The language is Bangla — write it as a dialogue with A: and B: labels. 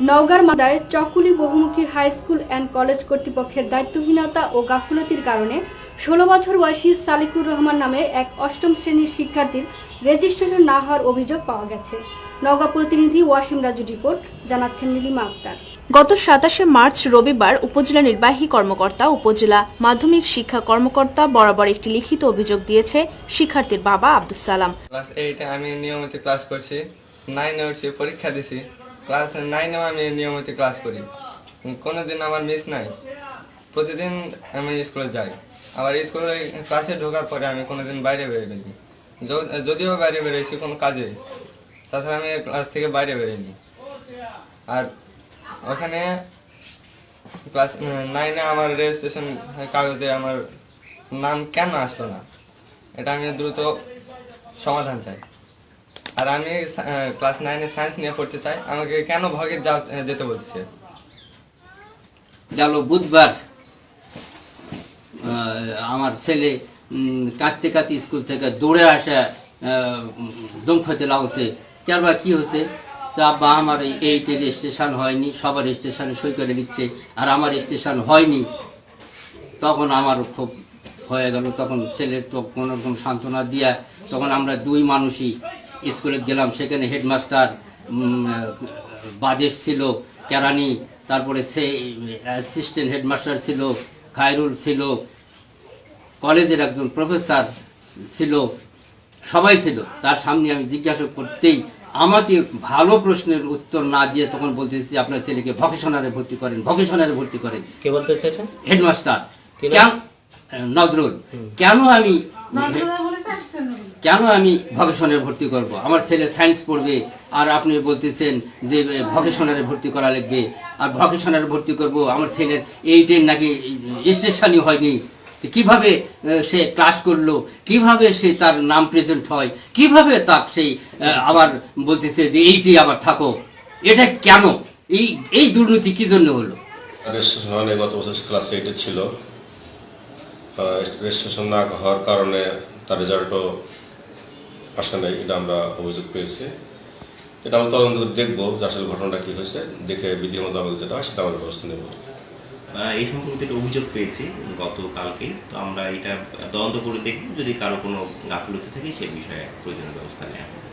A: নওগাঁর মাদায় চকুলি বহুমুখী হাই স্কুল অ্যান্ড কলেজ কর্তৃপক্ষের দায়িত্বহীনতা ও গাফিলতির কারণে ১৬ বছর বয়সী সালিকুর রহমান নামে এক অষ্টম শ্রেণীর শিক্ষার্থীর রেজিস্ট্রেশন না হওয়ার অভিযোগ পাওয়া গেছে। নওগাঁ প্রতিনিধি ওয়াসিম রাজু রিপোর্ট, জানাচ্ছেন নীলিমা আক্তার।
B: গত ২৭শে মার্চ রবিবার উপজেলা নির্বাহী কর্মকর্তা, উপজেলা মাধ্যমিক শিক্ষা কর্মকর্তা বরাবর একটি লিখিত অভিযোগ দিয়েছে শিক্ষার্থীর বাবা আব্দুস সালাম।
C: ক্লাস 8 আমি নিয়মিত ক্লাস করছি, 9 উঠছি, পরীক্ষা দিছি। ক্লাস 9 আমি নিয়মিত ক্লাস করি, কোনোদিন আমার মিস নাই। প্রতিদিন আমি স্কুলে যাই, আবার স্কুলে ক্লাসে ঢোকার পরে আমি কোনোদিন বাইরে বেরোইনি, যদিও বাইরে বেরোইছি কোনো কাজে, তাছাড়া আমি ক্লাস থেকে বাইরে বেরোইনি। আর ওখানে ক্লাস 9 আমার রেজিস্ট্রেশন কাগজে আমার নাম কেন আসলো না, এটা আমি দ্রুত সমাধান চাই। আর আমি ক্লাস 9 সায়েন্স নিয়ে পড়তে চাই, আমাকে কেন ভগে যেতে বলছে।
D: গেল বুধবার আমার ছেলে কাঁদতে কাঁদতে স্কুল থেকে দৌড়ে আসা দম খেতে লাগছে। তারপর কি হচ্ছে, তা আব্বা আমার এইটে রেজিস্ট্রেশন হয়নি, সবার রেজিস্ট্রেশনে সই করে দিচ্ছে, আর আমার রেজিস্ট্রেশন হয়নি। তখন আমার খুব হয়ে গেল। তখন ছেলের তো কোনোরকম সান্ত্বনা দিয়া তখন আমরা দুই মানুষই স্কুলে গেলাম। সেখানে হেডমাস্টার বাদেশ ছিল, কেরানি, তারপরে সে অ্যাসিস্ট্যান্ট হেডমাস্টার ছিল, খায়রুল ছিল, কলেজের একজন প্রফেসর ছিল, সবাই ছিল। তার সামনে আমি জিজ্ঞাসা করতেই আমাকে ভালো প্রশ্নের উত্তর না দিয়ে তখন বলতেছি আপনার ছেলেকে ভকেশনারে ভর্তি করেন, ভকেশনারে ভর্তি করেন।
E: কে বলতেছে এটা?
D: হেডমাস্টার। নজরুল। কেন আমি ভকেশনারে ভর্তি করব? আমার ছেলে সায়েন্স পড়বে, আর আপনি বলতেছেন যে ভকেশনারে ভর্তি করা লাগবে, আর ভকেশনারে ভর্তি করব। আমার ছেলের এইটের নাকি রেজিস্ট্রেশনই হয়নি, কিভাবে সে ক্লাস করলো, কিভাবে সে তার নাম প্রেজেন্ট হয়, কিভাবে তার সেই আবার বলতেছে যে এইটি আবার থাকো। এটা কেন? এই দুর্নীতি কি জন্য হলো?
F: রেজিস্ট্রেশন গত বছর ক্লাস 8 ছিল, রেজিস্ট্রেশন না হওয়ার কারণে তার রেজাল্টও আসে নাই, এটা আমরা অভিযোগ পেয়েছি। এটা আমরা তদন্ত দেখবো যে আসলে ঘটনাটা কি হয়েছে, দেখে বিধি মোতাবেক যেটা হয় সেটা আমরা ব্যবস্থা নেব।
G: এই সম্পর্কে একটা অভিযোগ পেয়েছি গতকালকে, তো আমরা এটা তদন্ত করে দেখব, যদি কারো কোনো গাফিলতি থাকে সে বিষয়ে প্রয়োজনীয় ব্যবস্থা নেওয়া হবে।